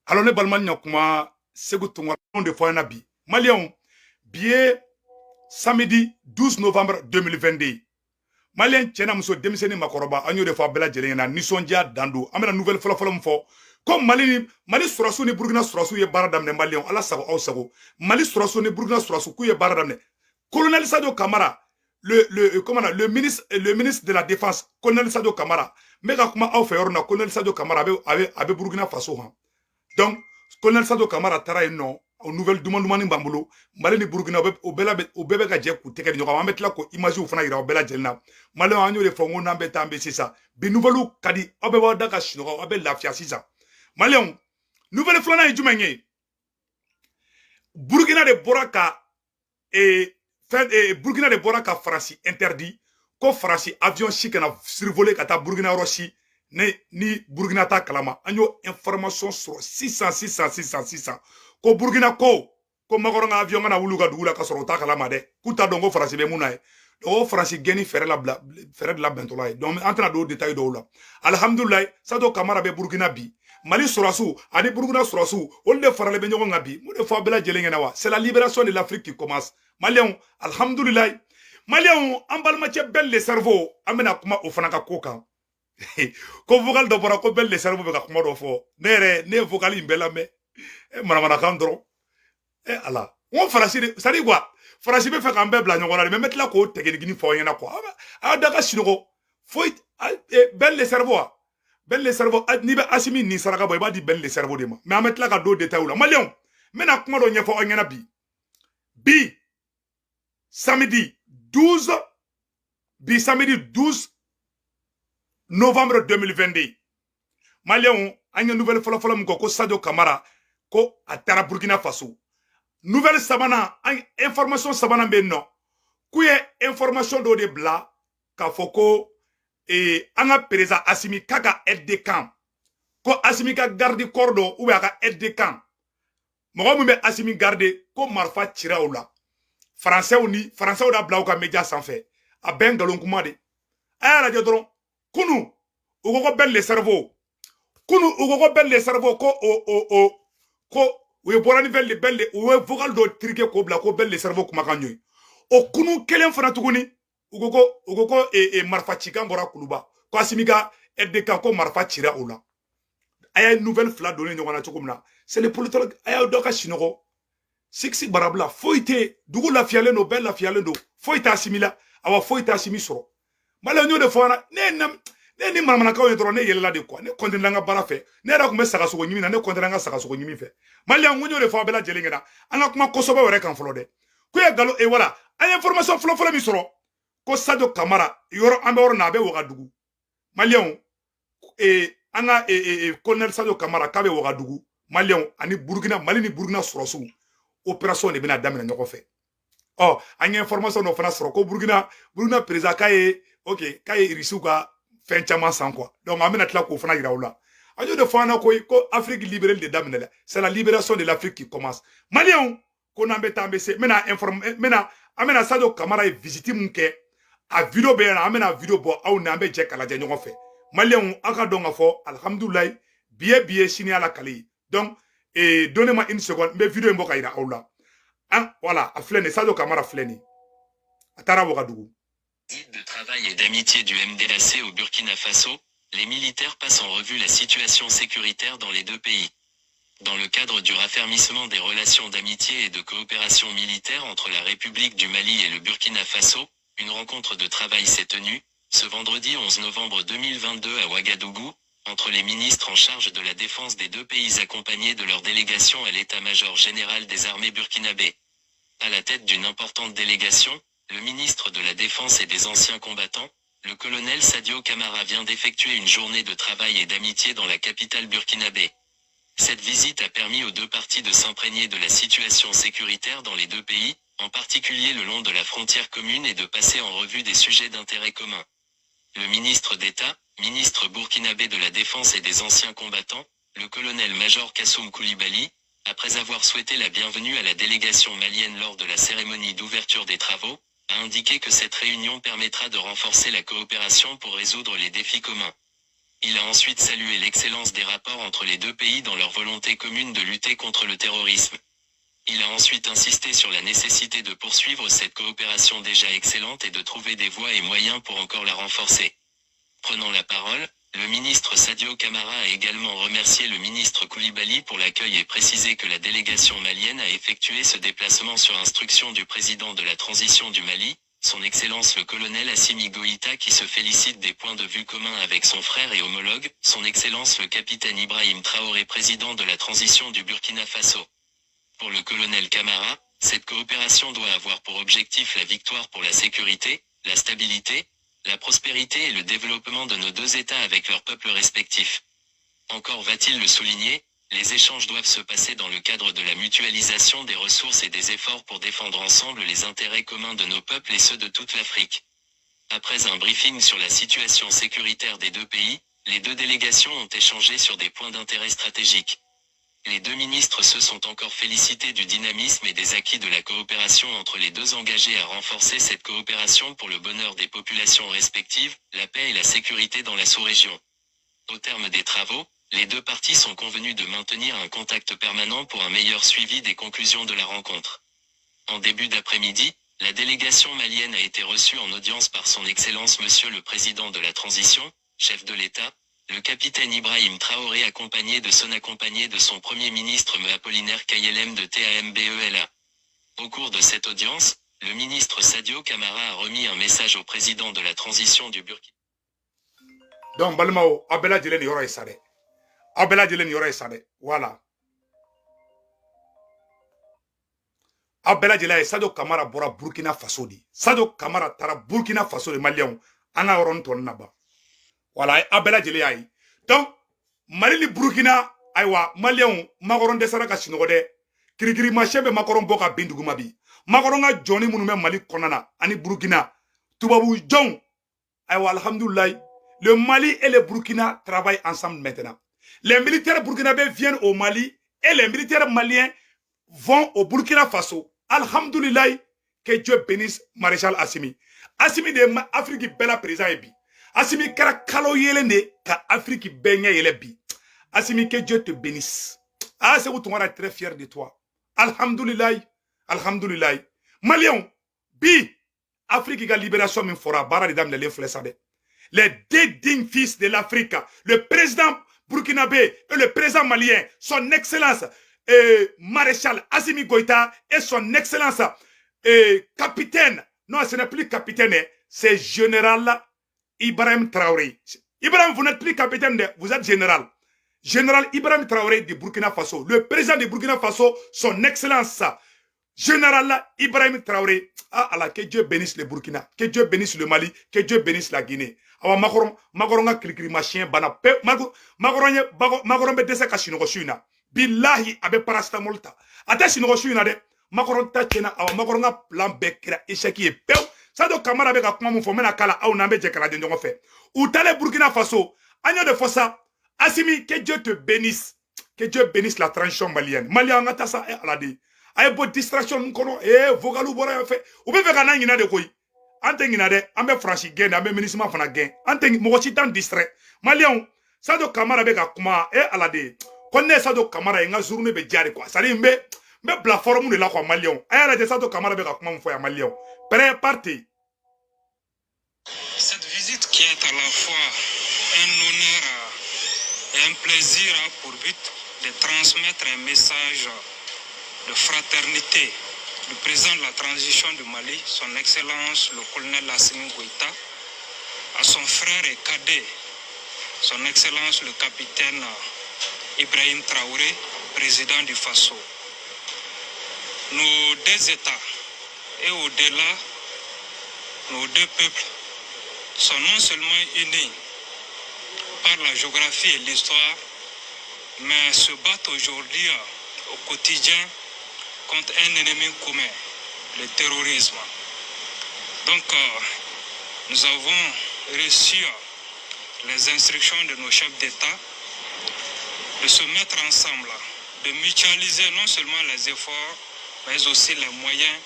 Alors ne balma nyakuma segu tunga de fois na bi Malien biye samedi 12 novembre 2022 Malien tiena muso demiseni makoroba anyo de fois bela jelen na nisonja dando amena nouvelle folo mfo comme Mali surasu ni Burkina surasu ye bara damne Malien ala sago aw sago Mali surasu ni Burkina surasu ku ye bara damne Colonel Sadio Camara le ministre de la défense Colonel Sadio Camara mega kuma aw fe yorna Colonel Sadio Camara abe Burkina Faso han donc Colonel Sadio Camara tara non au nouvelle dumani bambulo Mali ni Burkina o bebe ka je ku teke nyoko ambe tla ko image u fana ira o bela jelna Mali anyo le fongo nambe tambe sisa bi nouvelle kadi obe wa daka shino obe lafia sisa Mali nouvelle flana e jumenye Burkina de Boraka Burkina de Boraka France interdit ko France avion chic na survoler kata Burkina Rossi ni Burkina ta kalama anyo information sur 600 ko Burkina ko magoronga avion na wuluga dugula ka soro ta kalama de kuta dongo France be munaye do France geni fere de la bentola donc entra do détail do la alhamdulillah Sadio Camara be Burkina bi Mali surasu ani Burkina surasu on de farale be nyogo ngabi mo de fa bela jelengena wa c'est la libération de l'Afrique qui commence Malien alhamdulillah Malien ambalma che belle cerveau amena kuma o fana ka kokan ko vocal do bora ko belle cerveau be ka kuma do fo ne vocal imbela me manamana kan dro ala on farasi ça dit quoi farasi be fa kan be bla nyogona me metla ko tegeni fo yena ko a daga sinogo foi belle cerveau ni be asimi ni saraka boy ba di belle cerveau de ma mais ametla ka do détail la Malien mena kuma do nyefo onyena bi samedi 12 novembre 2022 Malien anya nouvelle folo mko ko Sadio Camara ko atara Burkina Faso nouvelle sabana information sabana be no kuye information do de bla ka foko anga président Assimi kaka aide de camp ko Assimi ka garde cordo ou aka aide de camp mo be Assimi garde ko marfa tira oula français ou da bla ka média sans fait a ben galon kuma de ay radio dron kunu ugo belle cerveau ko we borani belle we vocal do triqué ko bla ko belle cerveau kuma kanyoy o kunu kelen fana tuguni ugo marfa chika mbora kuluba ko Asimiga edeka ko marfa chira ola aya nouvelle fla donné nyona chokumna c'est le politologue aya doka shinoko siksi barabla foite dugu la fiale no belle la fiale do foite Asimila awa foite Asimi soro mala nyo de fona ne ni mamana ka yetro ne yelela de quoi ne kontinanga nga bara fe ne ra kuma saka so nyimi na ne kontinanga nga saka so nyimi fe mali an nyo de fo bela jelengena ana kuma kosoba were kan folo de ko ya galo e wala ay information folo mi soro ko Sadio Camara yoro ambe woro na be Ouagadougou Malien anga Colonel Sadio Camara kabe Ouagadougou Malien ani Mali ni Burkina sorosu opération de bena damena nyoko fe oh anya information no fana soro ko Burkina président kaye kaye irisuka fin chaman sans quoi donc amena tla ko fana iraoula ajo de fana ko Afrique libérée de damena c'est la libération de l'Afrique qui commence Malien ko nambe tambese mena amena Sadio Camara visiter munke a vidéo be na amena vidéo bo aw nambe je kala je nyoko fe Malien aka donga fo alhamdulillah biye chini ala kali donc donnez-moi une seconde mais vidéo mboka ira aula voilà a fleni Sadio Camara fleni atara Ouagadougou. Visite de travail et d'amitié du MDLAC au Burkina Faso, les militaires passent en revue la situation sécuritaire dans les deux pays. Dans le cadre du raffermissement des relations d'amitié et de coopération militaire entre la République du Mali et le Burkina Faso, une rencontre de travail s'est tenue, ce vendredi 11 novembre 2022 à Ouagadougou, entre les ministres en charge de la défense des deux pays accompagnés de leur délégation à l'état-major général des armées burkinabées. À la tête d'une importante délégation, le ministre de la Défense et des anciens combattants, le colonel Sadio Camara vient d'effectuer une journée de travail et d'amitié dans la capitale burkinabé. Cette visite a permis aux deux parties de s'imprégner de la situation sécuritaire dans les deux pays, en particulier le long de la frontière commune et de passer en revue des sujets d'intérêt commun. Le ministre d'État, ministre burkinabé de la Défense et des anciens combattants, le colonel-major Kassoum Koulibaly, après avoir souhaité la bienvenue à la délégation malienne lors de la cérémonie d'ouverture des travaux, a indiqué que cette réunion permettra de renforcer la coopération pour résoudre les défis communs. Il a ensuite salué l'excellence des rapports entre les deux pays dans leur volonté commune de lutter contre le terrorisme. Il a ensuite insisté sur la nécessité de poursuivre cette coopération déjà excellente et de trouver des voies et moyens pour encore la renforcer. Prenant la parole, le ministre Sadio Camara a également remercié le ministre Koulibaly pour l'accueil et précisé que la délégation malienne a effectué ce déplacement sur instruction du président de la transition du Mali, son Excellence le colonel Assimi Goïta qui se félicite des points de vue communs avec son frère et homologue, son Excellence le capitaine Ibrahim Traoré président de la transition du Burkina Faso. Pour le colonel Camara, cette coopération doit avoir pour objectif la victoire pour la sécurité, la stabilité, la prospérité et le développement de nos deux États avec leurs peuples respectifs. Encore va-t-il le souligner, les échanges doivent se passer dans le cadre de la mutualisation des ressources et des efforts pour défendre ensemble les intérêts communs de nos peuples et ceux de toute l'Afrique. Après un briefing sur la situation sécuritaire des deux pays, les deux délégations ont échangé sur des points d'intérêt stratégiques. Les deux ministres se sont encore félicités du dynamisme et des acquis de la coopération entre les deux engagés à renforcer cette coopération pour le bonheur des populations respectives, la paix et la sécurité dans la sous-région. Au terme des travaux, les deux parties sont convenues de maintenir un contact permanent pour un meilleur suivi des conclusions de la rencontre. En début d'après-midi, la délégation malienne a été reçue en audience par son Excellence Monsieur le Président de la Transition, chef de l'État, le capitaine Ibrahim Traoré accompagné de son Premier ministre M. Apollinaire Kayelem de TAMBELA. Au cours de cette audience, le ministre Sadio Camara a remis un message au président de la transition du Burkina. Donc, Balmao, Abela Djelen Yora et Sade. Abela Djelen Yora et Sade. Voilà. Abela Djelen Sadio Camara bora Burkina Faso di. Sadio Camara tara Burkina Faso de Maliens. Ana oron ton naba. Voilà, Abela Djelen. Donc, Mali li Burkina, aywa, Maliens, Makoron de Saraka Sinode. Kirigiri Machebe Makoron Boka Bindugumabi. Makoron a Johnny Mounoumé Mali Konana, Ani Burkina. Tubabu John. Aywa, alhamdoulilah. Le Mali et le Burkina travaillent ensemble maintenant. Les militaires burkinabés viennent au Mali et les militaires maliens vont au Burkina Faso. Alhamdoulilah, que Dieu bénisse Maréchal Assimi. Assimi de Afrique bella président ebi. Assimi kara kalo yelende ka Afrique benya yelebi. Assimi, que Dieu te bénisse. Ah, c'est où tu es très fier de toi. Alhamdoulilah, alhamdoulilah. Maliens, bi Afrique a libération min fora bara de dame de l'influence. Les deux dignes fils de l'Afrique, le président burkinabé et le président malien, son excellence maréchal Assimi Goïta et son excellence capitaine, non ce n'est plus capitaine, c'est général Ibrahim Traoré. Ibrahim, vous n'êtes plus capitaine, vous êtes général. Général Ibrahim Traoré de Burkina Faso, le président de Burkina Faso, son excellence général Ibrahim Traoré. Ah Allah, que Dieu bénisse le Burkina, que Dieu bénisse le Mali, que Dieu bénisse la Guinée. Awa makoronga krikiri machien bana pe makoron be desa ka sinogo suina billahi abe paracetamol ta ata sinogo suina de makoron ta chena awa makoronga plan be kira échec e pew Sadio Camara be ka kuma mun fo mena kala aw na be je kala de njongo fe ou tale Burkina Faso agno de fossa Assimi, que Dieu te bénisse, que Dieu bénisse la transition malienne malien ngata sa aladi ay bo distraction kono vogalu bora fe ou be ka na ngina de koy Antengina de, ambe franchi gain, ambe ministre fana gain. Anteng mochi tan distrait. Malion, Sadio Camara be ka kuma alade. Konne Sadio Camara nga journée be jari quoi. Sali mbe plateforme de la quoi Malion. Ayala de Sadio Camara be ka kuma mfo ya Malion. Pré-parti. Cette visite qui est à la fois un honneur et un plaisir a pour but de transmettre un message de fraternité du président de la transition du Mali, son Excellence le colonel Assimi Goïta, à son frère et cadet, son Excellence le capitaine Ibrahim Traoré, président du Faso. Nos deux États et au-delà, nos deux peuples sont non seulement unis par la géographie et l'histoire, mais se battent aujourd'hui au quotidien contre un ennemi commun, le terrorisme. Donc, nous avons reçu les instructions de nos chefs d'État de se mettre ensemble, de mutualiser non seulement les efforts, mais aussi les moyens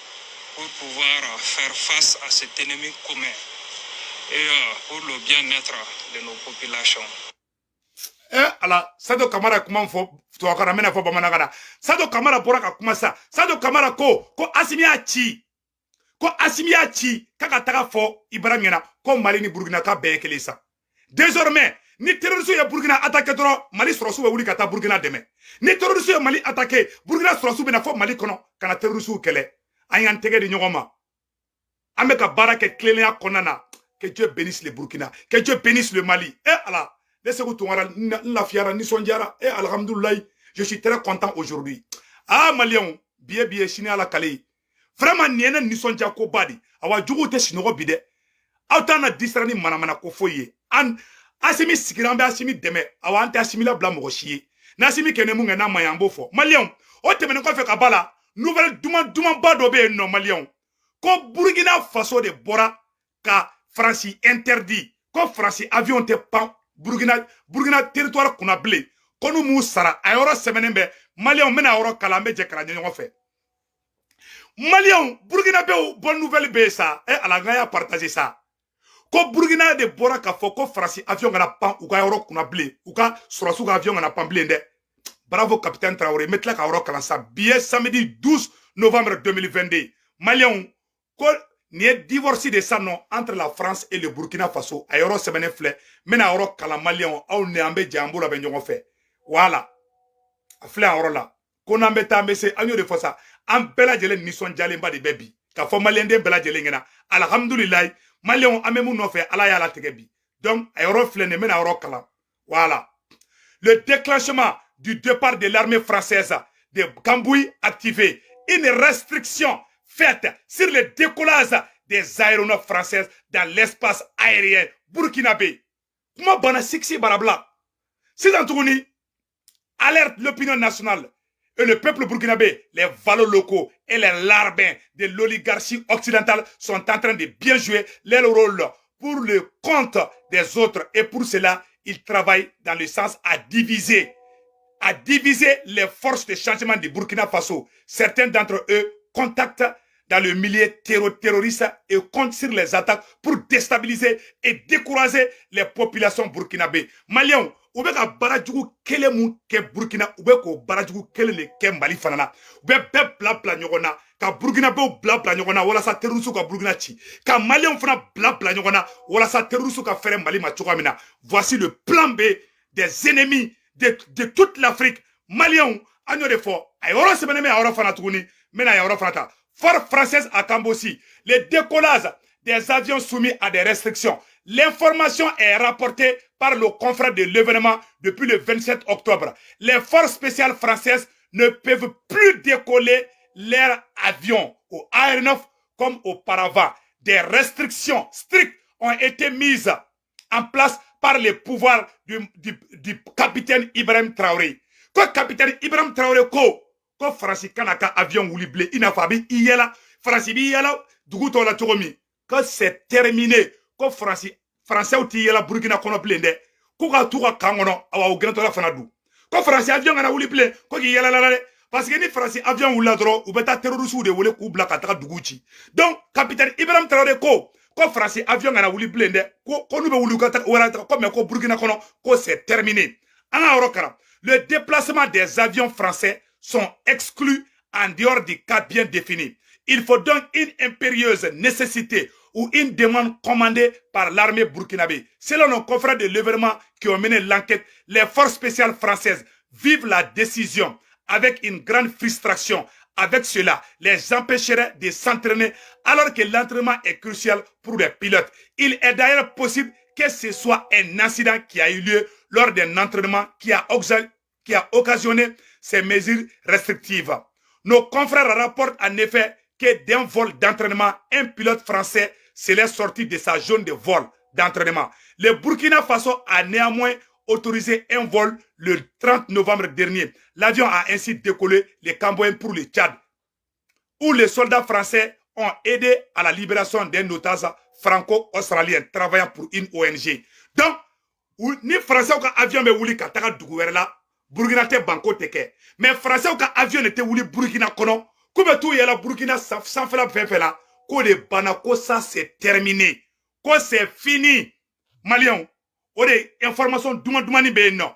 pour pouvoir faire face à cet ennemi commun et pour le bien-être de nos populations. ala Sado Kamara kuma fo to akara mena fo bamanagana Sado Kamara bora ka kuma sa Sado Kamara ko Assimi a ci ko Assimi a ci kaka taga fo Ibrahim yana ko Mali ni Burkina ka be kele sa désormais ni terroriste ya Burkina attaqué dro Mali sorosu be wuli ka ta Burkina deme ni terroriste ya Mali attaqué Burkina sorosu be na fo Mali kono kana terroriste kele ayan tege di nyogoma ambe ka barake klenia konana que Dieu bénisse le Burkina que Dieu bénisse le Mali ala laissez-vous tourner la fiara ni sonjara alhamdoulilah je suis très content aujourd'hui Malion bien chine ala kale vraiment niena ni sonja ko badi awa jugu te sinogo bide awtana disrani manamana ko foye an Assimi sikirambe Assimi deme awa ante Assimi la bla mo chier na Assimi kene mu ngena mayambo fo Malion o temene ko fe kabala nouvelle duma bado be no Malion ko Burkina Faso de bora ka France interdit ko France avion te pan Burkina territoire kuna blé konu mu sara ayoro semenembe Malion mena ayoro kalambe je kala nyongo fe Malion Burkina be bonne nouvelle be ça ala ngaya partager ça ko Burkina de bora ka fo ko France avion ngana pan u ka ayoro kuna blé u ka surasu ka avion ngana pan blé nde bravo capitaine Traoré metla ka ayoro kala sa bien samedi 12 novembre 2022 Malion ko ni est divorcé de ça non entre la France et le Burkina Faso ayoro semene flé mena ayoro kala Malion aw ne ambe jambo la be nyongo fe voilà flé ayoro la ko nambe tambe se anyo de fosa am bela jele ni son jale mba de bebi ka fo Malien de bela jele ngena alhamdulillah Malion amemu no fe ala ya la tegebi donc ayoro flé ne mena ayoro kala voilà le déclenchement du départ de l'armée française de Gambouille activé une restriction faite sur le décollage des aéronefs françaises dans l'espace aérien burkinabé. Comment bana sixi barabla? C'est en tourni, alerte l'opinion nationale et le peuple burkinabé, les valeurs locaux et les larbins de l'oligarchie occidentale sont en train de bien jouer leur rôle pour le compte des autres et pour cela, ils travaillent dans le sens à diviser les forces de changement du Burkina Faso. Certains d'entre eux contactent dans le milieu terroriste et comptent sur les attaques pour déstabiliser et décourager les populations burkinabées. Maliens, ou bien baradjou kele mu ke Burkina, ou bien ko baradjou kele ne ke Mali fanana, ou bien bla nyogona, ka Burkinabé bla nyogona, wala sa terrorisou ka Burkina chi, ka Malien fana bla nyogona, wala sa terrorisou ka fere Mali ma choukamina. Voici le plan B des ennemis de toute l'Afrique. Maliens, agno de fort, ayoro se beneme ayoro fana tourni, mena ayoro fana. Force française à Cambossi, le décollage des avions soumis à des restrictions. L'information est rapportée par le confrère de l'événement depuis le 27 octobre. Les forces spéciales françaises ne peuvent plus décoller leurs avions ou aéronefs comme auparavant. Des restrictions strictes ont été mises en place par les pouvoirs du capitaine Ibrahim Traoré. Quoi, capitaine Ibrahim Traoré, ko France kanaka avion wuli blé ina fabi iyela France bi yela duguto la togomi que c'est terminé ko français uti yela Burkina kono blende ko ka tuka kangono awa ugrento la fanadu ko France avion ngana wuli blé ko ki yela la parce que ni France avion wula dro ou beta terroriste de wole ku bla ka taka duguchi donc capitaine Ibrahim Traoré ko France avion ngana wuli blende ko nu be wuli ka taka wala ko me ko Burkina kono ko c'est terminé ana orokara le déplacement des avions français sont exclus en dehors du cas bien défini. Il faut donc une impérieuse nécessité ou une demande commandée par l'armée burkinabé. Selon nos confrères de l'événement qui ont mené l'enquête, les forces spéciales françaises vivent la décision avec une grande frustration. Avec cela, les empêcherait de s'entraîner alors que l'entraînement est crucial pour les pilotes. Il est d'ailleurs possible que ce soit un incident qui a eu lieu lors d'un entraînement qui a occasionné ces mesures restrictives. Nos confrères rapportent en effet que d'un vol d'entraînement, un pilote français s'est sorti de sa zone de vol d'entraînement. Le Burkina Faso a néanmoins autorisé un vol le 30 novembre dernier. L'avion a ainsi décollé le Cambodge pour le Tchad, où les soldats français ont aidé à la libération d'un otage franco-australien travaillant pour une ONG. Donc, ni français ou avion me wuli kataka duguwerla Burkina te banko teke. Mais français ou avion était wuli Burkina kono. Koube tout yela Burkina sans faire la ko de banako ça c'est terminé. Ko c'est fini. Maliens, o de information duma ni be non.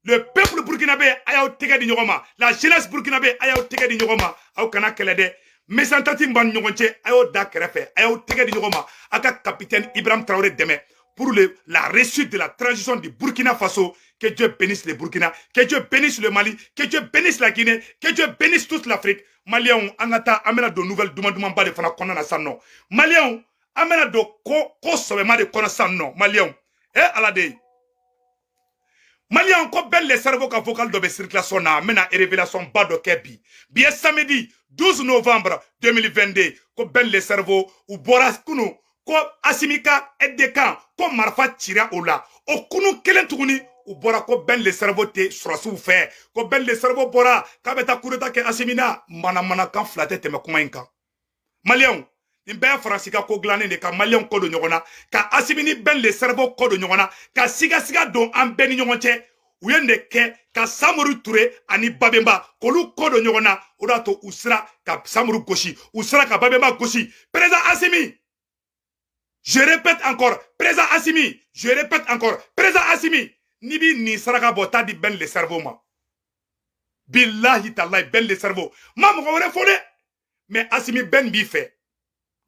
le peuple burkinabé a tege di nyogoma, la jeunesse burkinabé a tege di nyogoma, a kana kelede, mais santati mban nyonche a da kerefe, a tege di nyogoma, aka capitaine Ibrahim Traoré deme pour la réussite de la transition du Burkina Faso. Que Dieu bénisse le Burkina, que Dieu bénisse le Mali, que Dieu bénisse la Guinée, que Dieu bénisse toute l'Afrique. Maliens, angata amena de nouvelles demandes ba de fana kona na sanno. Maliens, amena de ko sobema de kona sanno. Maliens, alade. Maliens, ko belle les cerveaux ka vocal de circulation na amena révélation ba de kebi. Bien samedi 12 novembre 2022, ko belle les cerveaux ou boras kunu, ko asimika edekan, ko marfa tira ola. O kunu kelen tuguni ou bora ko ben le cerveau te surasou fait ko ben le cerveau bora ka beta kureta ke asimina mana kan flatte te me kuma inka malien ni ben francika ko glané de ka malien ko do nyogona ka asimini ben le cerveau ko do nyogona ka siga don an ben nyonche ou yende ke ka Samori Touré ani Babemba kolu ko do nyogona odato usra ka Samori goshi usra ka Babemba goshi président Assimi. Je répète encore, président Assimi, je répète encore, président Assimi, nibi ni saraka bota di ben le cerveau ma. Billahi tallahi ben le cerveau. Ma mo wore fode. Mais Assimi ben bi fait.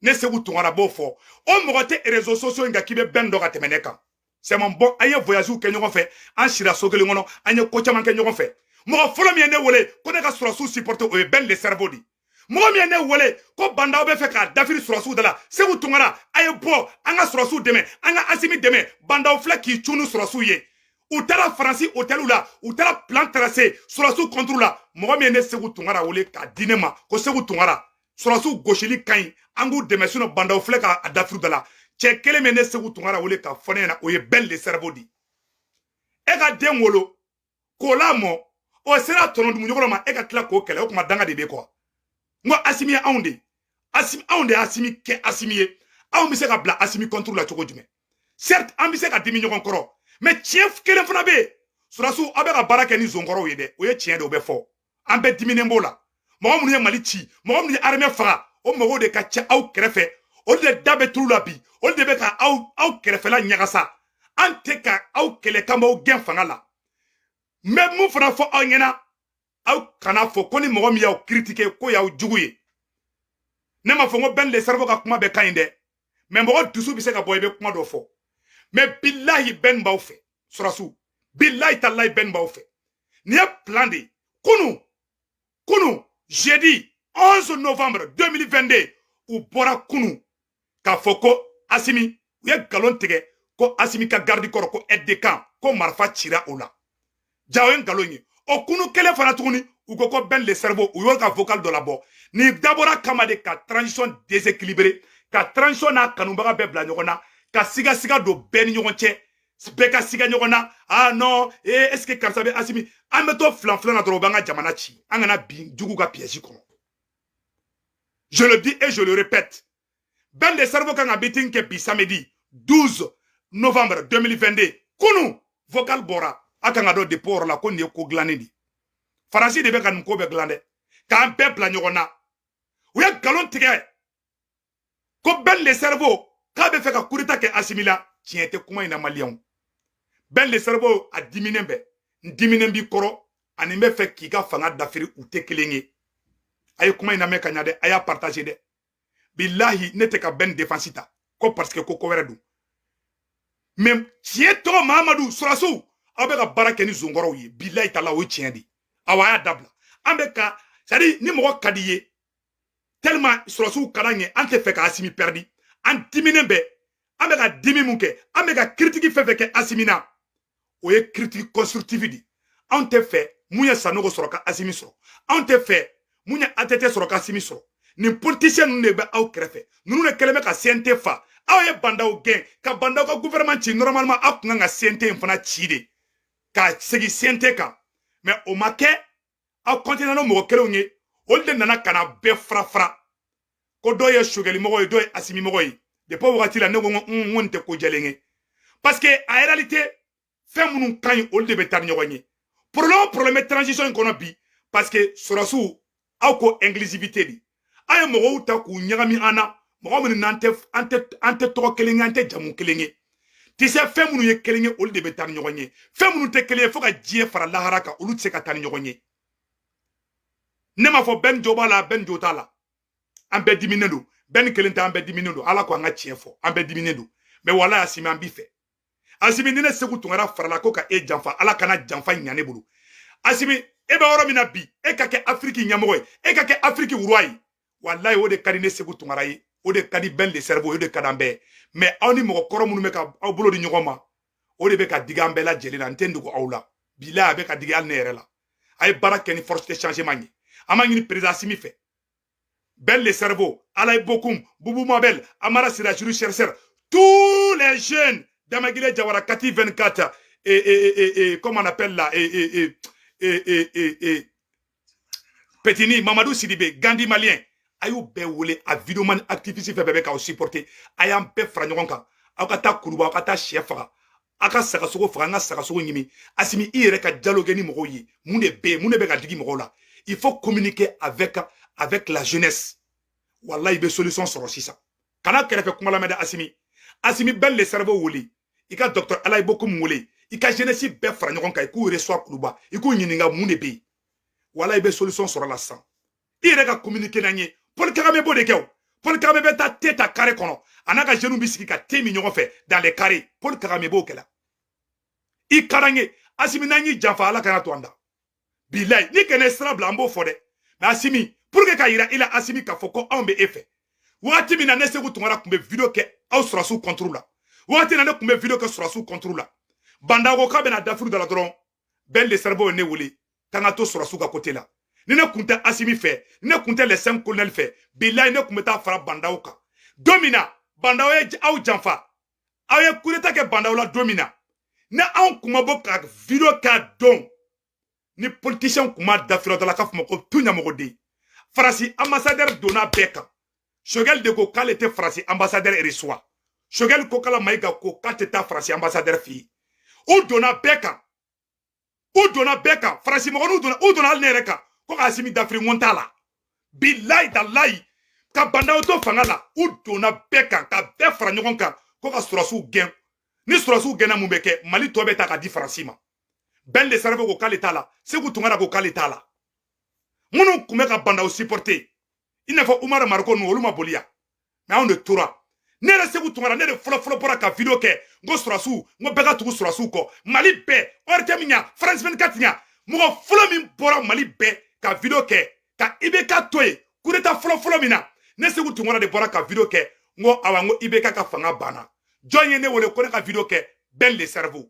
Ne se vous tourna bo fo. On mo gote réseaux sociaux nga kibe ben do ga temeneka. C'est mon bon aye voyage ou kenyo fait. An shira sogele ngono, anye ko chama kenyo fait. Mo folo mi ne wole, ko ne ka surasu supporter o ben le cerveau di. Moi mi ene wole ko banda obe fe ka dafiri surasu dala se bu tungara aye bo anga surasu deme anga Assimi deme banda ofla ki chunu surasu ye ou tara Francis hôtel la ou tara plan tracé surasu contre la moi mi ene se bu tungara wole ka dinema ko se bu tungara surasu goshili kain angu deme suno banda ofla ka dafiri dala che kele mi ene se bu tungara wole ka fone na oye bel le cerveau di e ka den wolo ko la mo o sera tono dum nyogolo ma e ka kla ko kele o kuma danga de be ko ngo Assimi aunde Assimi ke Assimi ye aw mi se ka bla Assimi contre la chogo jume certes am bi se ka dimi nyogon koro mais chef kele fana be surasu abe ka baraka ni zongoro ye de o ye chien de o be fo am be dimi nembo la mo mu ye Mali chi mo mu ye armée faga o mo de ka cha aw krefe o de dabe trou la bi o de be ka aw krefe la nyagasa ante ka aw kele kamo gen fanga la même mu fana fo aw nyena aw kana fo ko ni mogo mi yaw critiquer ko yaw juguye ne ma fo ngo ben le cerveau ka kuma be kainde mais mogo dusu bi se ka boy be kuma do fo mais billahi ben baw fe surasu billahi tallahi ben baw fe ni plan de kunu jeudi 11 novembre 2022 ou bora kunu ka fo ko Assimi u ye galon tige ko Assimi ka garde corps ko aide de camp ko marfa tira ola jawen galonye o kunu kele fana tuguni u ko ben le cerveau u yol ka vocal de la bo ni dabora kamade ka transition déséquilibrée ka transition na kanumbaga be bla nyogona ka siga do ben nyogonche speka siga nyogona ah non est-ce que karsabe Assimi ameto flan na dro banga jamana chi angana bi jugu ka piège kono. Je le dis et je le répète, ben le cerveau kan abitin ke bi samedi 12 novembre 2022 kunu vocal bora akanga do déport la ko ne ko glané di Faransi de be kan ko be glané ka be bla nyogona u ya galon tige ko ben le cerveau ka be fe ka kurita ke Assimila tiente kuma ina malien ben le cerveau a diminué bi koro ani me fe ki ga fanga dafiri u te kelenge ay kuma ina me kanyade aya partager de billahi nete ka ben défensita ko parce que ko wera du même tieto Mamadou Surasu abe ka baraka ni zongoro ye billahi tala o tiendi awaya dabla ambe ka sari ni mo kadiye tellement Surasu kadanye ante fe ka Assimi perdi an diminué be ambe ka dimi munke ambe ka critique fe ke Assimina o ye critique constructive di ante fe munya sanogo soroka Assimi soro ante fe munya atete soroka Assimi soro ni politicien ne be aw krefe nunu ne keleme ka CNT fa aw ye bandaw gen ka bandaw ka gouvernement ci normalement aw nga CNT fana ci de ka segi CNT ka mais o make aw continue no mo kelo nge o de nana kana be fra ko do ye shugali mo do ye Assimi mo de po wakati la ne ngonte ko jelenge parce que en réalité fait munu kan o de be tar nyogoni problème transition kono bi parce que Surasu aw ko inclusivité di ay mo ta ku nyagami ana mo mo nante ante to kelenga ante jamu kelenge tu sais fɛn minnu ye kelen ye olu de bɛ taa ni ɲɔgɔn ye fɛn minnu tɛ kelen ye fo ka diɲɛ fara lahara kan olu tɛ se ka taa ni ɲɔgɔn ye ne m'a fɔ bɛn jo b'a la bɛn jo t'a la an bɛɛ diminen don bɛn kelen tɛ an bɛɛ diminen don ala ko an ka tiɲɛ fɔ an bɛɛ diminen don mais wala Asimi an b'i fɛ Asimi ni ne Seku Tunkara farala ko ka e janfa ala kana janfa ɲa ne bolo Asimi e bɛ yɔrɔ min na bi e ka kɛ Afrique ɲɛmɔgɔ ye e ka kɛ Afrique roi ye wallahi o de ka di ne Seku Tunkara ye o de ka di bɛn le cerveau o de ka di an bɛɛ mais aw ni mɔgɔ kɔrɔ minnu bɛ ka aw bolo di ɲɔgɔn ma o de bɛ ka digi an bɛɛ lajɛlen na n tɛ ndogo aw la bilahi a bɛ ka digi hali ne yɛrɛ la a ye baara kɛ ni force de changement ye an ma ɲini président Asimi fɛ bɛn le cerveau Alain Bokoum Boubou Mabel Amara Sirajuru chercheur tous les jeunes Damagile Jawara Kati 24 comment on appelle là Petini Mamadou Sidibé Gandhi malien ayo be wole a videoman activiste fait bébé ka supporter ayam be fra ɲɔgɔn kan aw ka taa kuruba aw ka taa chef faga aw ka sagasogo faga an ka sagasogo ɲimi Asimi i yɛrɛ ka dialogue ni mɔgɔw ye mun de bɛ ka digi mɔgɔw la il faut communiquer avec la jeunesse wallahi i bɛ solution sɔrɔ sisan kana kɛrɛfɛ kuma lamɛn dɛ Asimi bɛn le cerveau wole i ka docteur Alain Bokoum wole i ka jeunesse bɛɛ fara ɲɔgɔn kan i k'u reçoit kuruba i k'u ɲininka mun de bɛ yen wallahi i bɛ solution sɔrɔ la sisan i yɛrɛ ka communiquer n'an ye Paul Kagame b'o de kɛ o Paul Kagame bɛ taa te ta carré kɔnɔ a n'a ka jeunes bɛ sigi ka te min ɲɔgɔn fɛ dans les carrés Paul Kagame b'o kɛ la i ka d'an ye Asimi n'an y'i janfa ala kana to an da bilayi ni kɛnɛ sira bila an b'o fɔ dɛ mais Asimi pour que ka yira i la Asimi k'a fɔ ko anw bɛ e fɛ wagati min na ne Seku Tunkara tun bɛ video kɛ aw sɔrɔsiw contre la wagati na ne tun bɛ video kɛ sɔrɔsiw contre la Banda ko k'a bɛna dafuru da la dɔrɔn bɛn le cerveau ye ne wele k'an ka to sɔrɔsiw ka côté la ni ne kun tɛ Asimi fɛ ni ne kun tɛ les 5 colonels fɛ bilayi ne kun bɛ taa fara Bandaw kan don min na Bandaw ye aw janfa aw ye coup d'état kɛ Bandaw la don min na ne anw kun ma bɔ ka video k'a dɔn ni politicien kun ma dafura da la k'a fɔ ma ko tu ɲamɔgɔden Farasi ambassadeur donna bɛɛ kan Choguel de ko k'ale tɛ Farasi ambassadeur reçoit Choguel ko kala Maïga ko k'a tɛ taa Farasi ambassadeur fɛ yen u donna bɛɛ kan Farasi mɔgɔninw donna hali ne yɛrɛ kan ko ka Asimi dafiri ŋo t'a la bilayi dalayi ka Bandaw to fanga la u donna bɛɛ kan ka bɛɛ fara ɲɔgɔn kan ko ka sɔrɔsiw gɛn ni sɔrɔsiw gɛnna mun bɛ kɛ Mali tɔ bɛ ta ka di Faransi ma bɛn le cerveau ko k'ale t'a la Seku Tunkara ko k'ale t'a la minnu kun bɛ ka Bandaw supporter i n'a fɔ Umar Mariko ninnu olu ma boli yan mais anw de tora ne yɛrɛ Seku Tunkara ne de fɔlɔ bɔra ka video kɛ n ko sɔrɔsiw n ko bɛɛ ka tugu sɔrɔsiw kɔ Mali bɛɛ ORTM ɲa France 24 ɲa mɔgɔ fɔlɔ min bɔra Mali bɛɛ ka video kɛ ka IBK to yen coup d'état fɔlɔ min na ne Seku Tunkara de bɔra ka video kɛ n ko awa n ko IBK ka fanga banna jɔn ye ne wele ko ne ka video kɛ bɛn le cerveau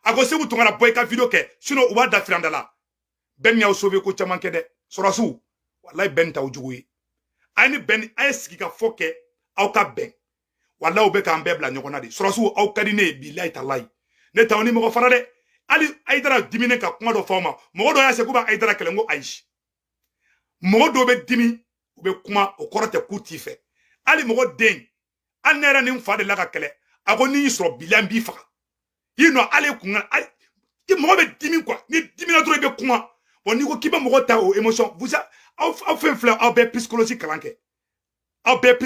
a ko Seku Tunkara bɔ i ka video kɛ sinon u b'a da firanda la bɛn y'aw sauver ko caman kɛ dɛ sɔrɔsiw wallahi bɛn t'aw jugu ye a ye sigi ka fɔ kɛ aw ka bɛn wallahi u bɛ k'an bɛɛ bila ɲɔgɔn na de sɔrɔsiw aw ka di ne ye bilahi talahi ne t'aw ni mɔgɔ fara dɛ hali Aïdara dimine ka kuma dɔ fɔ ma mɔgɔ dɔ y'a se k'u b'a Aïdara kɛlɛ n ko ayi mɔgɔ dɔw bɛ dimi u bɛ kuma o kɔrɔ tɛ k'u t'i fɛ hali mɔgɔ den hali ne yɛrɛ ni n fa de la ka kɛlɛ a ko n'i y'i sɔrɔ bilahi n b'i faga i nɔ hali kun mɔgɔ bɛ dimi quoi ni dimina dɔrɔn i bɛ kuma bon n'i ko k'i bɛ mɔgɔ ta o émotion aw fɛn filɛ aw bɛɛ psychologie kalan kɛ aw bɛ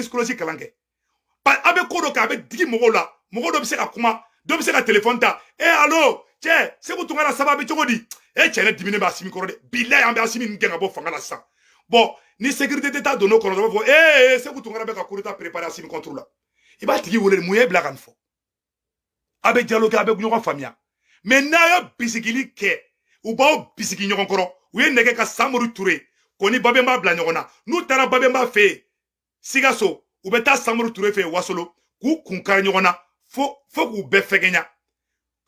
ko dɔ kɛ a bɛ digi mɔgɔw la mɔgɔ dɔ bɛ se ka kuma dɔ bɛ se ka téléphone ta allo cɛ Seku Tunkara ça va bɛ cogo di cɛ ne diminen bɛ Asimi kɔrɔ dɛ bilahi an bɛ Asimi gɛn ka bɔ fanga la sisan bon ni sécurité d'État donn'o kɔnɔ dɔ b'a fɔ Seku Tunkara bɛ ka coup d'état préparer Asimi contre la i b'a tigi wele mun ye bila ka nin fɔ a bɛ dialogue a bɛ ɲɔgɔn faamuya mais n'a ye bisigili kɛ u b'aw bisigi ɲɔgɔn kɔrɔ u ye nɛgɛ ka Samori Ture ko ni Babemba bila ɲɔgɔn na n'u taara Babemba fɛ yen Sikaso u bɛ taa Samori Ture fɛ yen Wasolo k'u kun kari ɲɔgɔn na fo k'u bɛɛ fɛgɛnya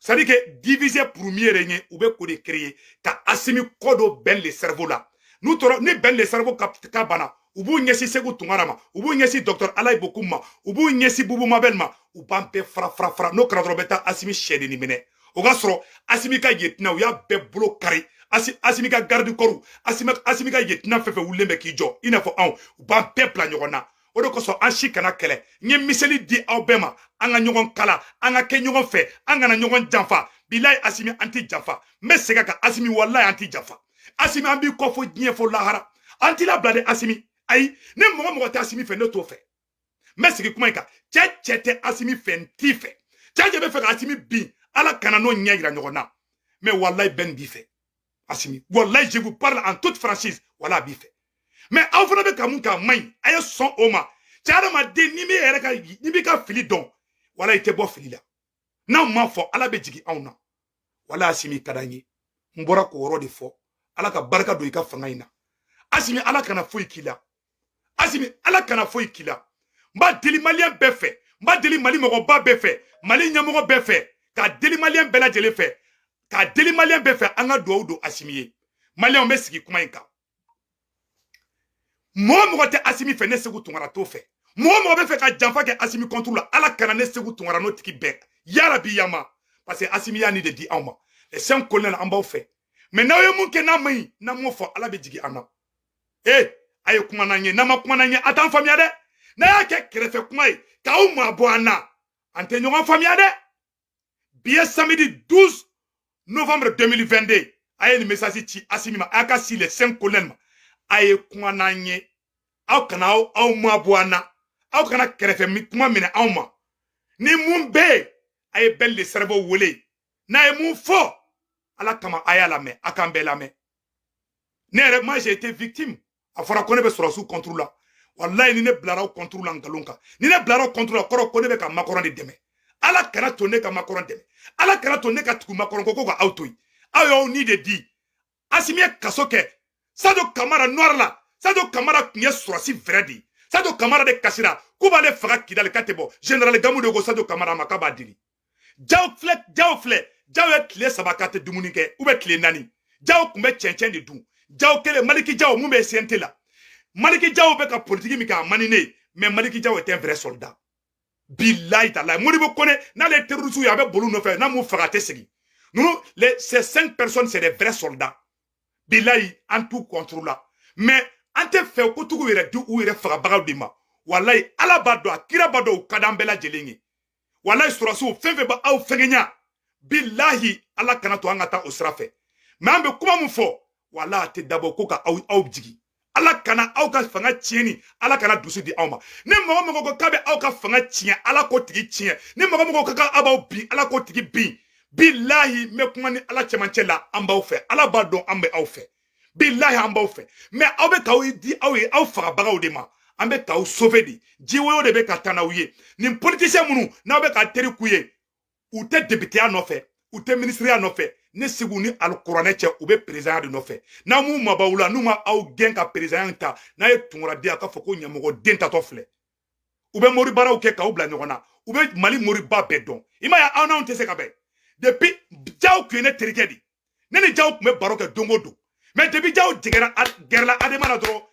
c'est à dire que diviser pour mieux régner u bɛ ko de créer ka Asimi kɔ dɔ bɛn le cerveau la n'u tora ni bɛn le cerveau ka bana u b'u ɲɛsin Seku Tunkara ma u b'u ɲɛsin docteur Alain Bokoum ma u b'u ɲɛsin Boubou Mabel ma u b'an bɛɛ fara n'o kɛra dɔrɔn u bɛ taa Asimi sɛdenni minɛ o ka sɔrɔ Asimi ka yetina u y'a bɛɛ bolo kari Asimi ka garde corps Asimi ka yetina fɛn fɛn wulilen bɛ k'i jɔ i n'a fɔ anw u b'an bɛɛ bila ɲɔgɔn na o de kosɔn an si kana kɛlɛ n ye miseli di aw bɛɛ ma an ka ɲɔgɔn kala an ka kɛ ɲɔgɔn fɛ an kana ɲɔgɔn janfa bilahi Asimi an t'i janfa n bɛ segin ka Asimi wallahi an t'i janfa Asimi an b'i kɔ fɔ diɲɛ fɔ lahara an t'i labila de Asimi ayi ne mɔgɔ tɛ Asimi fɛ ne t'o fɛ n bɛ segin kuma in kan cɛ tɛ Asimi fɛ n t'i fɛ Tcha je faire Assimi bi ala kana no nya ira nyogona. Mais wallahi ben bi fait. Assimi, wallahi je vous parle en toute franchise, voilà bi fait. Mais aw fana be kamun ka may ay son oma. Tcha ma de ni me ere ka ni bi ka fili don. Wallahi te bo fili la. Na ma fo ala be jigi awna. Wala Assimi kadanye. Mbora ko woro de fo. Ala ka baraka do ika fanga ina. Assimi ala kana fo ikila. Assimi ala kana fo ikila. Mba deli malien be fait. Mba deli mali mogo ba be fait. Mali nyamogo be fait. Ka deli malien bela jele fait. Ka deli malien be fait anga do Assimi. Malien me sigi kuma inka. Mo te Assimi fait ne segu tungara to fait. Mo be fait ka janfa ke Assimi contrôle ala kana ne segu tungara no tiki be. Ya rabbi yama. Parce que Assimi ya ni de di awma. Les 5 colonels en bas fait. Mais na yo mun ke na mai na mo fo ala be jigi ana. Ayo kuma nanye na ma kuma nanye atan famia de. Na ya ke krefe kuma yi ka ou ma bo ana. Ante nyon famia de. Bien samedi 12 novembre 2022. Aye ni message ti Assimi ma aka si les 5 colonels. Aye kuma nanye. Aw kana aw ma bo ana. Aw kana krefe mi kuma mene aw ma. Ni mun be aye bel le cerveau wole. Na e mun fo. Ala kama aya la me, akambe la me. Nere, moi j'ai été victime. Afara kone be sous contrôle là. Wallahi ni ne blara au contrôle en galonka. Ni ne blara au contrôle koro kone be ka makoron de deme. Ala kana tonne ka makoron deme. Ala kana tonne ka tuku makoron koko ka autoy. Ayo ni de di. Assimi kasoke. Sado kamara noir la. Sado kamara kunye surasi vredi. Sado kamara de kasira. Kuba le faga kidale katebo. Général Gamou de go sado kamara makaba dili. Jao flet. Jao et kle sabakate dumunike ou bet kle nani. Jao kumbe tchenchen de dou. Jao kele Maliki Jao mumbe siente la. Maliki Jao beka politique mika manine. Mais Maliki Jao est un vrai soldat. Billahi ta'ala. Mouni bo kone, na les terroristes ou yabe bolou no fe, na mou fagate segi. Nous, ces 5 personnes, c'est des vrais soldats. Billahi, en tout contrôle là. Mais, en te fait, au koutou ou du ou ire fagabaga dima. Wallahi, ala bado, kira bado, kadambela jelingi. Wallahi, surasu, fenfeba au fengenya. Billahi ala kana to angata osrafe mambe kuma mufo wala te dabo koka au jigi ala kana au ka fanga tieni ala kana dusu di awma ne mo ko kabe au ka fanga tien ala ko tigi tien ne mo ko ka abaw bi ala ko tigi bi billahi me kuma ni ala chemanchela amba fe ala badon ambe au fe billahi amba fe me au be ka di au fara baga odema ambe ka sauver di jiwo de be ka tanawiye ni politicien munu na be ka teri kuye ou te député à nos faits, ou te ministre à nos faits, ne sigouni al coronet ou be président de nos faits. Na mou mabaoula, nous ma au gen ka président ta, na ye tungra dia ka foko nyamogo denta tofle. Ou be mori bara ou ke ka ou bla nyona, ou be mali mori ba bedon. Ima ya ana on te se kabe. Depuis jaou kwene terikedi. Nene jaou me baro ke dongodo. Mais depuis jaou digera gerla ademana dro,